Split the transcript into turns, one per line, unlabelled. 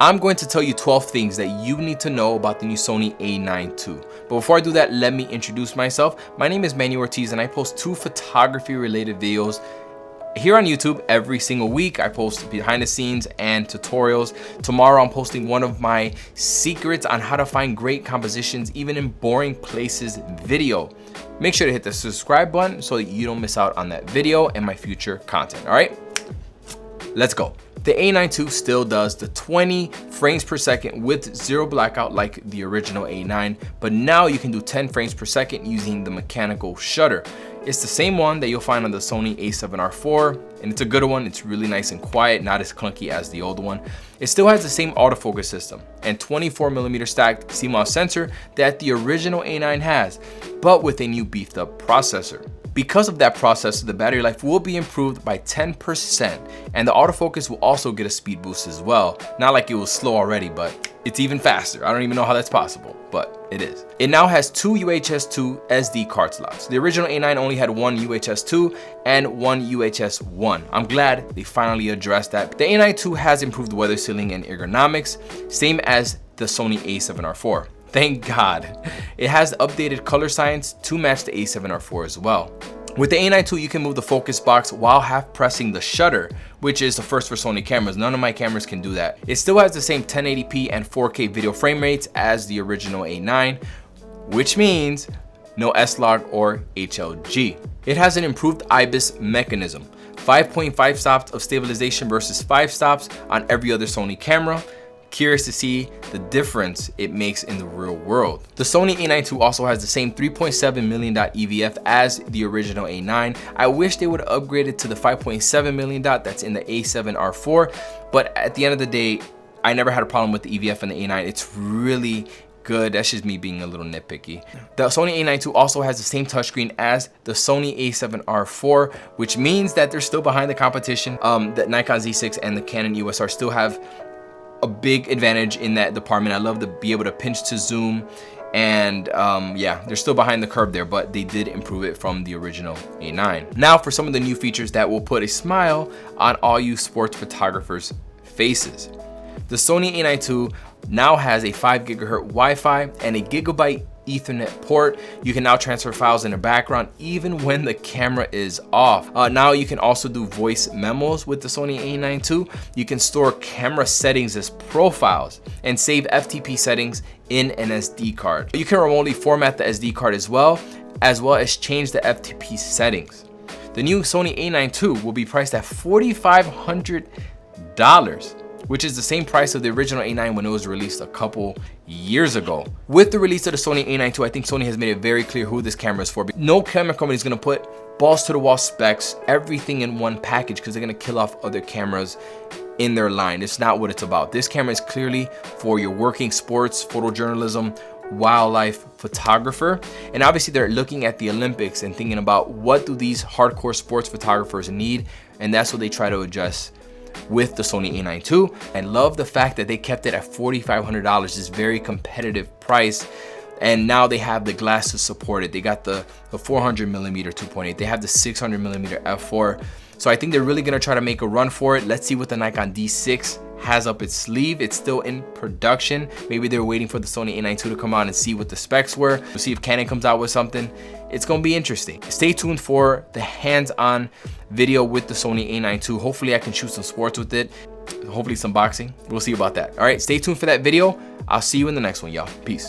I'm going to tell you 12 things that you need to know about the new Sony A9II. But before I do that, let me introduce myself. My name is Manuel Ortiz and I post 2 photography related videos here on YouTube every single week. I post behind the scenes and tutorials. Tomorrow I'm posting one of my secrets on how to find great compositions even in boring places video. Make sure to hit the subscribe button so that you don't miss out on that video and my future content, all right? Let's go. The A9II still does the 20 frames per second with zero blackout like the original A9, but now you can do 10 frames per second using the mechanical shutter. It's the same one that you'll find on the Sony A7R4, and it's a good one. It's really nice and quiet, not as clunky as the old one. It still has the same autofocus system and 24mm stacked CMOS sensor that the original A9 has, but with a new beefed up processor. Because of that processor, the battery life will be improved by 10%, and the autofocus will also get a speed boost as well. Not like it was slow already, but it's even faster. I don't even know how that's possible, but it is. It now has 2 UHS 2 SD card slots. The original A9 only had 1 UHS 2 and 1 UHS 1. I'm glad they finally addressed that. The A9II has improved weather sealing and ergonomics, same as the Sony A7R4. Thank God. It has updated color science to match the A7R4 as well. With the A9II, you can move the focus box while half pressing the shutter, which is the first for Sony cameras. None of my cameras can do that. It still has the same 1080p and 4K video frame rates as the original A9, which means no S-Log or HLG. It has an improved IBIS mechanism, 5.5 stops of stabilization versus 5 stops on every other Sony camera. Curious to see the difference it makes in the real world. The Sony A9II also has the same 3.7 million dot EVF as the original A9. I wish they would have upgraded to the 5.7 million dot that's in the A7R4, but at the end of the day, I never had a problem with the EVF in the A9. It's really good. That's just me being a little nitpicky. The Sony A9II also has the same touchscreen as the Sony A7R4, which means that they're still behind the competition. The Nikon Z6 and the Canon EOS R still have a big advantage in that department. I love to be able to pinch to zoom, and yeah, they're still behind the curve there, but they did improve it from the original A9. Now for some of the new features that will put a smile on all you sports photographers' faces. The Sony A9II now has a 5 GHz Wi-Fi and a GB Ethernet port. You can now transfer files in the background even when the camera is off. Now you can also do voice memos with the Sony A9II. You can store camera settings as profiles and save FTP settings in an SD card. You can remotely format the SD card as well as change the FTP settings. The new Sony A9II will be priced at $4,500. which is the same price of the original A9 when it was released a couple years ago. With the release of the Sony A9II, I think Sony has made it very clear who this camera is for. No camera company is gonna put balls to the wall specs, everything in one package, because they're gonna kill off other cameras in their line. It's not what it's about. This camera is clearly for your working sports, photojournalism, wildlife photographer. And obviously they're looking at the Olympics and thinking about what do these hardcore sports photographers need, and that's what they try to address with the Sony A9II. I love the fact that they kept it at $4,500, this very competitive price. And now they have the glass to support it. They got the 400mm 2.8. They have the 600mm f4. So I think they're really gonna try to make a run for it. Let's see what the Nikon D6 has up its sleeve. It's still in production. Maybe they're waiting for the Sony A9II to come out and see what the specs were. We'll see if Canon comes out with something. It's gonna be interesting. Stay tuned for the hands-on video with the Sony A9II. Hopefully I can shoot some sports with it. Hopefully some boxing. We'll see about that. All right, stay tuned for that video. I'll see you in the next one, y'all. Peace.